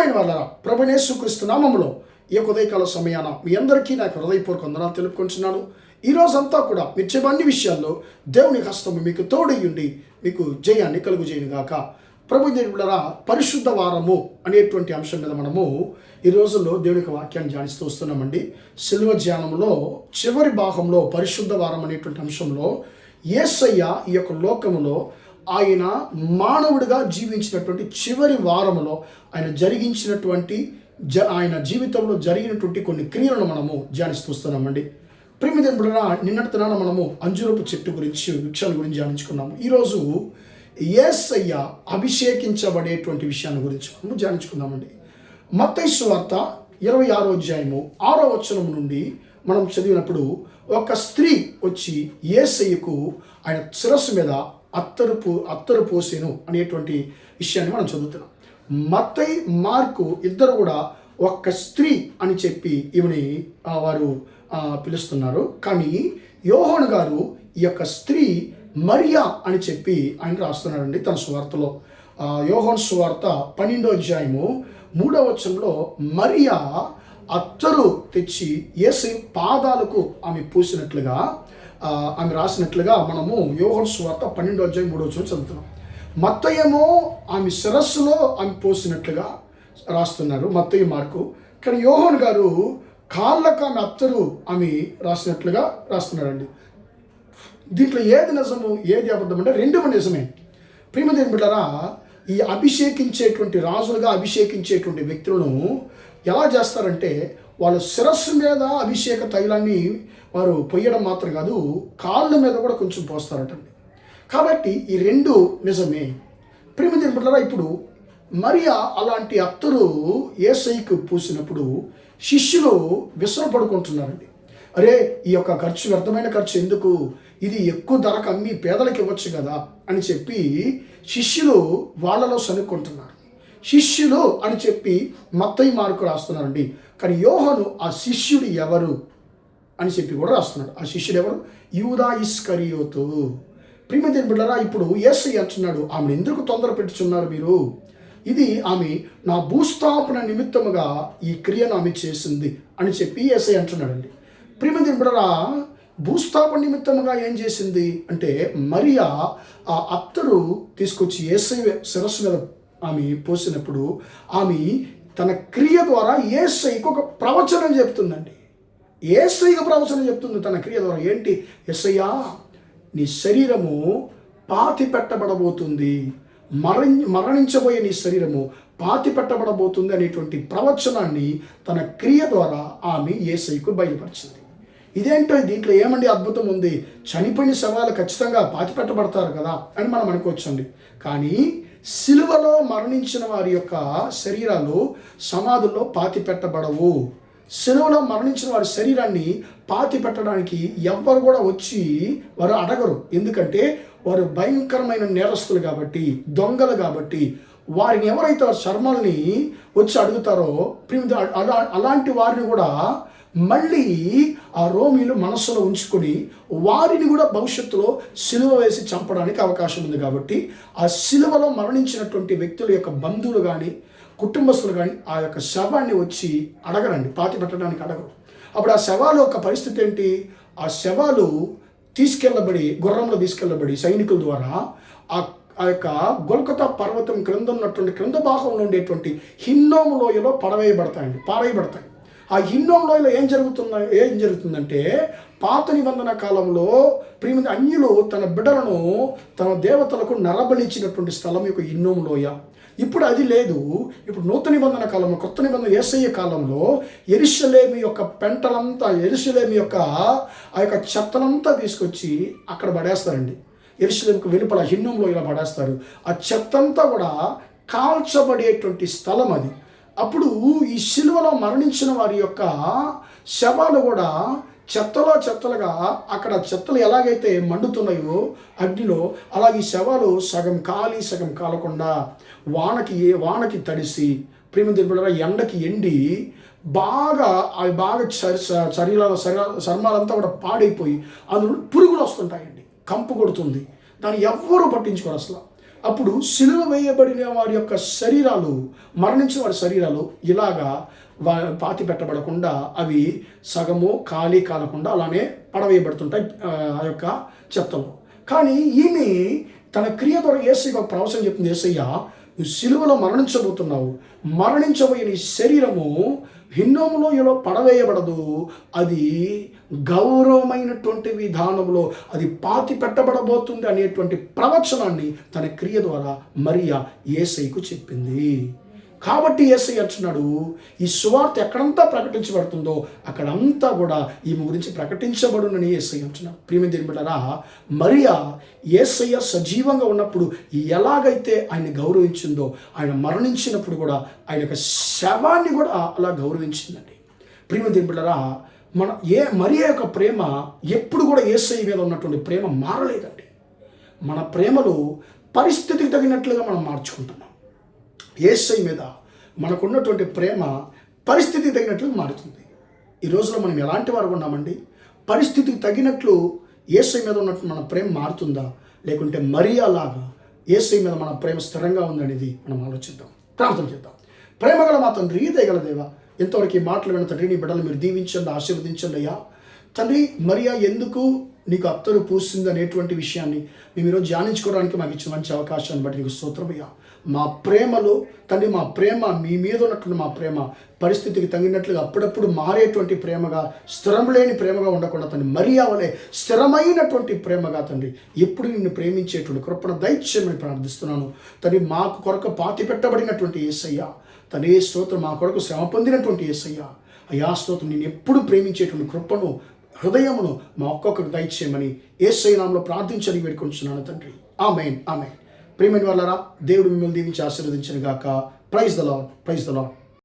ప్రియమైన వాళ్ళరా, ప్రభువైన యేసుక్రీస్తు నామములో ఈ యొక్క ఉదయకాల సమయాన మీ అందరికీ నాకు హృదయపూర్వక వందనాలు తెలుపుకుంటున్నాను. ఈ రోజంతా కూడా మీరు చెప్పే అన్ని విషయాల్లో దేవుని హస్తము మీకు తోడయ్యుండి మీకు జయాన్ని కలుగు చేయను గాక. ప్రభు దేవుళ్ళరా, పరిశుద్ధ వారము అనేటువంటి అంశం మీద మనము ఈ రోజుల్లో దేవుని యొక్క వాక్యాన్ని ధ్యానిస్తూ వస్తున్నామండి. శిలువ ధ్యానంలో చివరి భాగంలో పరిశుద్ధ వారం అనేటువంటి అంశంలో యేసయ్య ఈ యొక్క లోకములో ఆయన మానవుడిగా జీవించినటువంటి చివరి వారములో ఆయన జరిగించినటువంటి ఆయన జీవితంలో జరిగినటువంటి కొన్ని క్రియలను మనము ధ్యానిస్తున్నామండి. ప్రియమిదేవుడా, నిన్నటి దినాన మనము అంజూరపు చెట్టు గురించి వృక్షాల గురించి ధ్యానించుకున్నాము. ఈరోజు యేసయ్య అభిషేకించబడేటువంటి విషయాన్ని గురించి మనము ధ్యానించుకున్నామండి. మత్తయి సువార్త 26వ అధ్యాయము 6వ వచనం నుండి మనం చదివినప్పుడు ఒక స్త్రీ వచ్చి యేసయ్యకు ఆయన శిరస్సు మీద అత్తరు పోసెను అనేటువంటి విషయాన్ని మనం చదువుతున్నాం. మత్తయి, మార్కు ఇద్దరు కూడా ఒక్క స్త్రీ అని చెప్పి ఈమెని వారు పిలుస్తున్నారు. కానీ యోహాను గారు ఈ యొక్క స్త్రీ మరియా అని చెప్పి ఆయన రాస్తున్నాడండి తన సువార్తలో. యోహాను సువార్త 12వ అధ్యాయము 3వ వచనంలో మరియా అత్తరు తెచ్చి యేసు పాదాలకు ఆమె పూసినట్లుగా ఆమె రాసినట్లుగా మనము యోహాను సువార్త 12వ అధ్యాయం 3వ వచనం చదువుతున్నాం. మత్తయేమో ఆమె శిరస్సులో ఆమె పోసినట్లుగా రాస్తున్నారు మత్తయి, మార్కు. కానీ యోహాను గారు కాళ్ళకు ఆమె అత్తరు ఆమె రాసినట్లుగా రాస్తున్నారండి. దీంట్లో ఏది నిజము ఏది అబద్ధం అంటే రెండవ నిజమే. ప్రియమైన బిడ్డలారా, ఈ అభిషేకించేటువంటి రాజులుగా అభిషేకించేటువంటి వ్యక్తులను ఎలా చేస్తారంటే వాళ్ళ శిరస్సు మీద అభిషేక తైలాన్ని వారు పొయ్యడం మాత్రం కాదు, కాళ్ళ మీద కూడా కొంచెం పోస్తారటండి. కాబట్టి ఈ రెండు నిజమే. ప్రియమైన బిడ్డలారా, ఇప్పుడు మరియా అలాంటి అత్తరు యేసయ్యకు పూసినప్పుడు శిష్యులు విసరపడుకుంటున్నారండి. అరే, ఈ యొక్క ఖర్చు వ్యర్థమైన ఖర్చు ఎందుకు, ఇది ఎక్కువ ధరకు అమ్మి పేదలకు ఇవ్వచ్చు కదా అని చెప్పి శిష్యులు వాళ్ళలో సనుక్కుంటున్నారు. శిష్యులు అని చెప్పి మత్తయి, మార్కు రాస్తున్నారండి. కానీ యోహాను ఆ శిష్యుడు ఎవరు అని చెప్పి కూడా రాస్తున్నాడు. ఆ శిష్యుడు ఎవరు? యూదా ఇస్కరియోతు. ప్రియమైన బిడ్డలారా, ఇప్పుడు యేసయ్య అంటున్నాడు, ఆమెను ఎందుకు తొందర పెట్టుచున్నారు మీరు? ఇది ఆమె నా భూస్థాపన నిమిత్తముగా ఈ క్రియను ఆమె చేసింది అని చెప్పి యేసయ్య అంటున్నాడండి. ప్రియమైన బిడ్డలారా, భూస్థాపన నిమిత్తముగా ఏం చేసింది అంటే మరియా ఆ అత్తరు తీసుకొచ్చి యేసయ్య శిరస్సు మీద ఆమె పోసినప్పుడు ఆమె తన క్రియ ద్వారా యేసయ్యకు ఒక ప్రవచనం చెప్తుందండి. యేసయ్యకు ప్రవచనం చెప్తుంది తన క్రియ ద్వారా. ఏంటి? యేసయ్యా, నీ శరీరము పాతి పెట్టబడబోతుంది, మరణించబోయే నీ శరీరము పాతి పెట్టబడబోతుంది అనేటువంటి ప్రవచనాన్ని తన క్రియ ద్వారా ఆమె యేసయ్యకు బయలుపరిచింది. ఇదేంటో, దీంట్లో ఏమండి అద్భుతం ఉంది? చనిపోయిన శవాలు ఖచ్చితంగా పాతి పెట్టబడతారు కదా అని మనం అనుకోవచ్చండి. కానీ సిలువలో మరణించిన వారి యొక్క శరీరాలు సమాధుల్లో పాతి పెట్టబడవు. సిలువలో మరణించిన వారి శరీరాన్ని పాతి పెట్టడానికి ఎవ్వరు కూడా వచ్చి వారు అడగరు. ఎందుకంటే వారు భయంకరమైన నేరస్తులు కాబట్టి, దొంగలు కాబట్టి. వారిని ఎవరైతే చర్మాలని వచ్చి అడుగుతారో అలాంటి వారిని కూడా మళ్ళీ ఆ రోమీలు మనస్సులో ఉంచుకొని వారిని కూడా భవిష్యత్తులో సిలువ వేసి చంపడానికి అవకాశం ఉంది. కాబట్టి ఆ సిలువలో మరణించినటువంటి వ్యక్తుల యొక్క బంధువులు కానీ కుటుంబస్తులు కానీ ఆ యొక్క శవాన్ని వచ్చి అడగరండి, పాతి పెట్టడానికి అడగరు. అప్పుడు ఆ శవాల యొక్క పరిస్థితి ఏంటి? ఆ శవాలు తీసుకెళ్ళబడి, గుర్రంలో తీసుకెళ్ళబడి సైనికుల ద్వారా ఆ యొక్క గొల్కొతా పర్వతం క్రింద ఉన్నటువంటి క్రింద భాగంలో ఉండేటువంటి హిన్నోము లోయలో పారేయబడతాయి. ఆ హిన్నోము లోయలో ఏం జరుగుతుందంటే పాత నిబంధన కాలంలో ప్రియమైన అన్యులు తన బిడ్డలను తన దేవతలకు నరబలిచ్చినటువంటి స్థలం యొక్క హిన్నోము లోయ. ఇప్పుడు అది లేదు. ఇప్పుడు నూతన నిబంధన కాలంలో, కొత్త నిబంధన యేసయ్య కాలంలో యెరూషలేము యొక్క పెంటలంతా, యెరూషలేము యొక్క ఆ యొక్క చెత్తనంతా తీసుకొచ్చి అక్కడ పడేస్తారండి. యెరూషలేముకు వెలుపల హిన్నోములో ఇలా పడేస్తారు. ఆ చెత్తంతా కూడా కాల్చబడేటువంటి స్థలం అది. అప్పుడు ఈ సిలువలో మరణించిన వారి యొక్క శవాలు కూడా చెత్తలుగా అక్కడ చెత్తలు ఎలాగైతే మండుతున్నాయో అగ్నిలో, అలాగే ఈ శవాలు సగం కాలి సగం కాలకుండా వానకి తడిసి, ప్రియమైన ఎండకి ఎండి బాగా చర్మాలంతా కూడా పాడైపోయి అందులో పురుగులు వస్తుంటాయండి. కంపు కొడుతుంది. దాన్ని ఎవ్వరూ పట్టించుకోరు అసలు. అప్పుడు సిలువ వేయబడిన వారి యొక్క శరీరాలు, మరణించిన వారి శరీరాలు ఇలాగా పాతి పెట్టబడకుండా అవి సగము ఖాళీ కాలకుండా అలానే పడవేయబడుతుంటాయి ఆ యొక్క చెత్తలో. కానీ ఈమె తన క్రియ ద్వారా యేసయ్యకు ఒక ప్రవచనం చెప్తుంది. యేసయ్య, నువ్వు సిలువలో మరణించబోతున్నావు, మరణించబోయే నీ శరీరము హిన్నోములో పడవేయబడదు, అది గౌరవమైనటువంటి విధానంలో అది పాతి పెట్టబడబోతుంది అనేటువంటి ప్రవచనాన్ని తన క్రియ ద్వారా మరియా యేసయ్యకు చెప్పింది. కాబట్టి యేసయ్య అంటున్నాడు, ఈ సువార్త ఎక్కడంతా ప్రకటించబడుతుందో అక్కడంతా కూడా ఈమె గురించి ప్రకటించబడునని యేసయ్య అంటున్నాడు. ప్రియమైన దేవుని బిడ్డలారా, మరియా యేసయ్య సజీవంగా ఉన్నప్పుడు ఎలాగైతే ఆయన గౌరవించిందో, ఆయన మరణించినప్పుడు కూడా ఆయన యొక్క శవాన్ని కూడా అలా గౌరవించిందండి. ప్రియమైన దేవుని బిడ్డలారా, మరియా యొక్క ప్రేమ ఎప్పుడు కూడా యేసయ్య మీద ఉన్నటువంటి ప్రేమ మారలేదండి. మన ప్రేమలు పరిస్థితికి తగినట్లుగా మనం మార్చుకుంటున్నాం. యేసయ్య మీద మనకున్నటువంటి ప్రేమ పరిస్థితికి తగినట్లు మారుతుంది. ఈ రోజులో మనం ఎలాంటి వారు ఉన్నామండి? పరిస్థితికి తగినట్లు యేసయ్య మీద ఉన్నట్టు మన ప్రేమ మారుతుందా, లేకుంటే మరియాలాగా యేసయ్య మీద మన ప్రేమ స్థిరంగా ఉందనేది మనం ఆలోచిద్దాం, ప్రార్థన చేద్దాం. ప్రేమగల మా తండ్రి, దయగల దేవా, ఎంతవరకు ఈ మాటలు విన్న తండ్రి, నీ బిడ్డలు మీరు దీవించండి, ఆశీర్వదించండి అయ్యా. తండ్రి, మరియా ఎందుకు నీకు అత్తరు పూస్తుంది అనేటువంటి విషయాన్ని మేము ఈరోజు ధ్యానించుకోవడానికి మాకు ఇచ్చిన మంచి అవకాశాన్ని బట్టి నీకు స్తోత్రమయ్యా. మా ప్రేమలో తండ్రి, మా ప్రేమ మీ మీద ఉన్నటువంటి మా ప్రేమ పరిస్థితికి తగినట్లుగా అప్పుడప్పుడు మారేటువంటి ప్రేమగా, స్థిరం లేని ప్రేమగా ఉండకుండా తండ్రి, మరియా వలె స్థిరమైనటువంటి ప్రేమగా తండ్రి ఎప్పుడు నిన్ను ప్రేమించేటువంటి కృపణ దయచేయమని ప్రార్థిస్తున్నాను. తండ్రి, మాకు కొరకు పాతి పెట్టబడినటువంటి యేసయ్య తండ్రి, స్తోత్రం, మా కొరకు శ్రమ పొందినటువంటి యేసయ్య అయ్యా స్తోత్రం, నేను ఎప్పుడు ప్రేమించేటువంటి కృపను, హృదయమును మా ఒక్కొక్కరికి దయచేయమని యేసయ్య నామములో ప్రార్థించని వేడుకొంచున్నాను తండ్రి. ఆమేన్, ఆమేన్. ప్రియమైన వాళ్ళారా, దేవుడు మిమ్మల్ని దీవించి ఆశీర్వదించును గాక. Praise the Lord, praise the lord.